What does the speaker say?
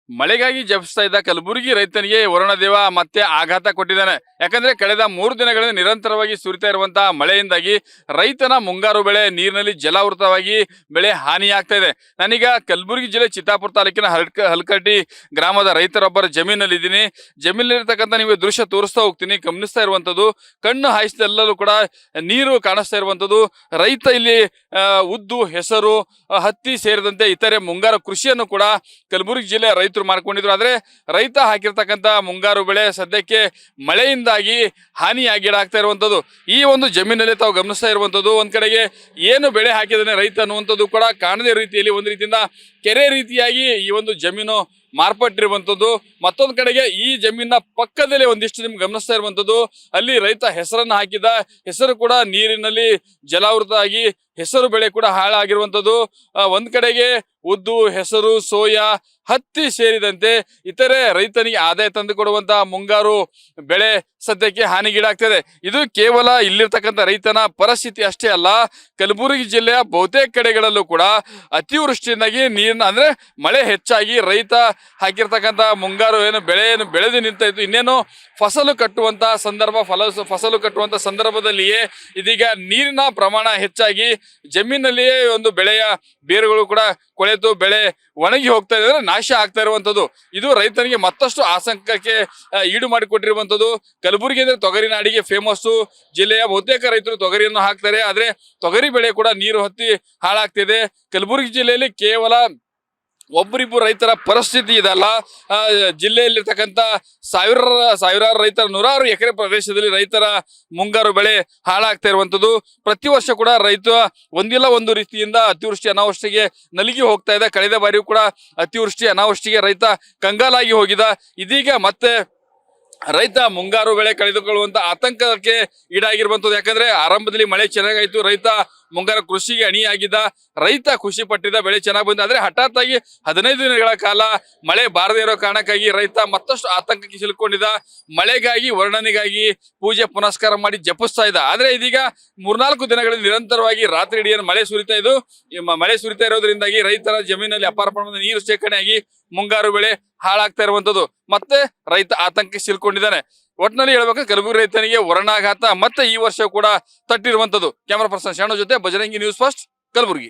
ಮಳೆಗಾಗಿ ಜಪಿಸ್ತಾ ಇದ್ದ ಕಲಬುರಗಿ ರೈತನಿಗೆ ವರುಣದೇವ ಮತ್ತೆ ಆಘಾತ ಕೊಟ್ಟಿದ್ದಾನೆ. ಯಾಕಂದ್ರೆ ಕಳೆದ 3 ದಿನಗಳಿಂದ ನಿರಂತರವಾಗಿ ಸುರಿತಾ ಇರುವಂತಹ ಮಳೆಯಿಂದಾಗಿ ರೈತನ ಮುಂಗಾರು ಬೆಳೆ ನೀರಿನಲ್ಲಿ ಜಲಾವೃತವಾಗಿ ಬೆಳೆ ಹಾನಿಯಾಗ್ತಾ ಇದೆ. ನಾನೀಗ ಕಲಬುರಗಿ ಜಿಲ್ಲೆ ಚಿತ್ತಾಪುರ ತಾಲೂಕಿನ ಹಲ್ಕಟ್ಟಿ ಗ್ರಾಮದ ರೈತರೊಬ್ಬರ ಜಮೀನಲ್ಲಿದ್ದೀನಿ. ಜಮೀನಲ್ಲಿರ್ತಕ್ಕಂಥ ನೀವು ದೃಶ್ಯ ತೋರಿಸ್ತಾ ಹೋಗ್ತೀನಿ. ಗಮನಿಸ್ತಾ ಇರುವಂತದ್ದು ಕಣ್ಣು ಹಾಯಿಸಿದೆಲ್ಲೂ ಕೂಡ ನೀರು ಕಾಣಿಸ್ತಾ ಇರುವಂತದ್ದು. ರೈತ ಇಲ್ಲಿ ಉದ್ದು, ಹೆಸರು, ಹತ್ತಿ ಸೇರಿದಂತೆ ಇತರೆ ಮುಂಗಾರು ಕೃಷಿಯನ್ನು ಕೂಡ ಕಲಬುರಗಿ ಜಿಲ್ಲೆ ರೈತರು ಮಾಡ್ಕೊಂಡಿದ್ರು. ಆದ್ರೆ ರೈತ ಹಾಕಿರ್ತಕ್ಕಂಥ ಮುಂಗಾರು ಬೆಳೆ ಸದ್ಯಕ್ಕೆ ಮಳೆಯಿಂದಾಗಿ ಹಾನಿಯಾಗೀಡಾಗ್ತಾ ಇರುವಂತದ್ದು. ಈ ಒಂದು ಜಮೀನಲ್ಲಿ ತಾವು ಗಮನಿಸ್ತಾ ಇರುವಂತದ್ದು ಒಂದ್ ಕಡೆಗೆ ಏನು ಬೆಳೆ ಹಾಕಿದಾನೆ ರೈತ ಅನ್ನುವಂಥದ್ದು ಕೂಡ ಕಾಣದೇ ರೀತಿಯಲ್ಲಿ ಒಂದು ರೀತಿಯಿಂದ ಕೆರೆ ರೀತಿಯಾಗಿ ಈ ಒಂದು ಜಮೀನು ಮಾರ್ಪಟ್ಟಿರುವಂತದ್ದು. ಮತ್ತೊಂದು ಕಡೆಗೆ ಈ ಜಮೀನಿನ ಪಕ್ಕದಲ್ಲಿ ಒಂದಿಷ್ಟು ನಿಮ್ಗೆ ಗಮನಿಸ್ತಾ ಇರುವಂತದ್ದು ಅಲ್ಲಿ ರೈತ ಹೆಸರನ್ನು ಹಾಕಿದ ಹೆಸರು ಕೂಡ ನೀರಿನಲ್ಲಿ ಜಲಾವೃತ ಆಗಿ ಹೆಸರು ಬೆಳೆ ಕೂಡ ಹಾಳಾಗಿರುವಂತದ್ದು. ಒಂದ್ ಕಡೆಗೆ ಉದ್ದು, ಹೆಸರು, ಸೋಯಾ, ಹತ್ತಿ ಸೇರಿದಂತೆ ಇತರೆ ರೈತನಿಗೆ ಆದಾಯ ತಂದು ಕೊಡುವಂತಹ ಮುಂಗಾರು ಬೆಳೆ ಸದ್ಯಕ್ಕೆ ಹಾನಿಗೀಡಾಗ್ತದೆ. ಇದು ಕೇವಲ ಇಲ್ಲಿರ್ತಕ್ಕಂಥ ರೈತನ ಪರಿಸ್ಥಿತಿ ಅಷ್ಟೇ ಅಲ್ಲ, ಕಲಬುರಗಿ ಜಿಲ್ಲೆಯ ಬಹುತೇಕ ಕಡೆಗಳಲ್ಲೂ ಕೂಡ ಅತಿವೃಷ್ಟಿಯಿಂದಾಗಿ ನೀರಿನ ಅಂದ್ರೆ ಮಳೆ ಹೆಚ್ಚಾಗಿ ರೈತ ಹಾಕಿರ್ತಕ್ಕಂಥ ಮುಂಗಾರು ಬೆಳೆಯನ್ನು ಬೆಳೆದು ನಿಂತಾಯಿತು. ಇನ್ನೇನು ಫಸಲು ಕಟ್ಟುವಂತಹ ಸಂದರ್ಭ ಫಸಲು ಕಟ್ಟುವಂತ ಸಂದರ್ಭದಲ್ಲಿಯೇ ಇದೀಗ ನೀರಿನ ಪ್ರಮಾಣ ಹೆಚ್ಚಾಗಿ ಜಮೀನಲ್ಲಿಯೇ ಒಂದು ಬೆಳೆಯ ಬೇರುಗಳು ಕೂಡ ಕೊಳೆತು ಬೆಳೆ ಒಣಗಿ ಹೋಗ್ತಾ ಇದೆ, ನಾಶ ಆಗ್ತಾ ಇರುವಂತದ್ದು. ಇದು ರೈತನಿಗೆ ಮತ್ತಷ್ಟು ಆತಂಕಕ್ಕೆ ಈಡು ಮಾಡಿಕೊಟ್ಟಿರುವಂತದ್ದು. ಕಲಬುರಗಿ ಅಂದ್ರೆ ತೊಗರಿ ನಾಡಿಗೆ ಫೇಮಸ್ಸು. ಜಿಲ್ಲೆಯ ಬಹುತೇಕ ರೈತರು ತೊಗರಿಯನ್ನು ಹಾಕ್ತಾರೆ, ಆದ್ರೆ ತೊಗರಿ ಬೆಳೆ ಕೂಡ ನೀರು ಹತ್ತಿ ಹಾಳಾಗ್ತಿದೆ. ಕಲಬುರಗಿ ಜಿಲ್ಲೆಯಲ್ಲಿ ಕೇವಲ ಒಬ್ಬರಿಬ್ಬರು ರೈತರ ಪರಿಸ್ಥಿತಿ ಇದಲ್ಲ, ಜಿಲ್ಲೆಯಲ್ಲಿರ್ತಕ್ಕಂಥ ಸಾವಿರಾರು ರೈತರ 100 ಎಕರೆ ಪ್ರದೇಶದಲ್ಲಿ ರೈತರ ಮುಂಗಾರು ಬೆಳೆ ಹಾಳಾಗ್ತಾ ಇರುವಂತದ್ದು. ಪ್ರತಿ ವರ್ಷ ಕೂಡ ರೈತ ಒಂದಿಲ್ಲ ಒಂದು ರೀತಿಯಿಂದ ಅತಿವೃಷ್ಟಿ ಅನಾವೃಷ್ಟಿಗೆ ನಲುಗಿ ಹೋಗ್ತಾ ಇದೆ. ಕಳೆದ ಬಾರಿಯೂ ಕೂಡ ಅತಿವೃಷ್ಟಿ ಅನಾವೃಷ್ಟಿಗೆ ರೈತ ಕಂಗಾಲಾಗಿ ಹೋಗಿದ. ಇದೀಗ ಮತ್ತೆ ರೈತ ಮುಂಗಾರು ಬೆಳೆ ಕಳೆದುಕೊಳ್ಳುವಂತ ಆತಂಕಕ್ಕೆ ಈಡಾಗಿರುವಂತದ್ದು. ಯಾಕಂದ್ರೆ ಆರಂಭದಲ್ಲಿ ಮಳೆ ಚೆನ್ನಾಗಾಯ್ತು, ರೈತ ಮುಂಗಾರು ಕೃಷಿಗೆ ಅಣಿಯಾಗಿದ್ದ, ರೈತ ಖುಷಿ ಪಟ್ಟಿದ್ದ, ಬೆಳೆ ಚೆನ್ನಾಗಿ ಬಂದ. ಆದ್ರೆ ಹಠಾತ್ ಆಗಿ 15 ದಿನಗಳ ಕಾಲ ಮಳೆ ಬಾರದೇ ಇರೋ ಕಾರಣಕ್ಕಾಗಿ ರೈತ ಮತ್ತಷ್ಟು ಆತಂಕಕ್ಕೆ ಸಿಲುಕೊಂಡಿದ್ದ. ಮಳೆಗಾಗಿ ವರ್ಣನಿಗಾಗಿ ಪೂಜೆ ಪುನಸ್ಕಾರ ಮಾಡಿ ಜಪಿಸ್ತಾ ಇದ್ದ. ಆದ್ರೆ ಇದೀಗ 3-4 ದಿನಗಳಲ್ಲಿ ನಿರಂತರವಾಗಿ ರಾತ್ರಿ ಇಡೀ ಮಳೆ ಸುರಿತಾ ಇರೋದ್ರಿಂದಾಗಿ ರೈತರ ಜಮೀನಲ್ಲಿ ಅಪಾರ ಪ್ರಮಾಣದ ನೀರು ಶೇಖರಣೆಯಾಗಿ ಮುಂಗಾರು ಬೆಳೆ ಹಾಳಾಗ್ತಾ ಇರುವಂತದ್ದು. ಮತ್ತೆ ರೈತ ಆತಂಕಕ್ಕೆ ಸಿಲುಕೊಂಡಿದ್ದಾನೆ. ಒಟ್ಟಿನಲ್ಲಿ ಹೇಳ್ಬೇಕಾದ್ರೆ ಕಲಬುರಗಿ ರೈತನಿಗೆ ವರುಣಾಘಾತ ಮತ್ತೆ ಈ ವರ್ಷ ಕೂಡ ತಟ್ಟಿರುವಂತದ್ದು. ಕ್ಯಾಮರಾ ಪರ್ಸನ್ ಶಾಣು ಜೊತೆ ಬಜರಂಗಿ, ನ್ಯೂಸ್ ಫಸ್ಟ್, ಕಲಬುರಗಿ.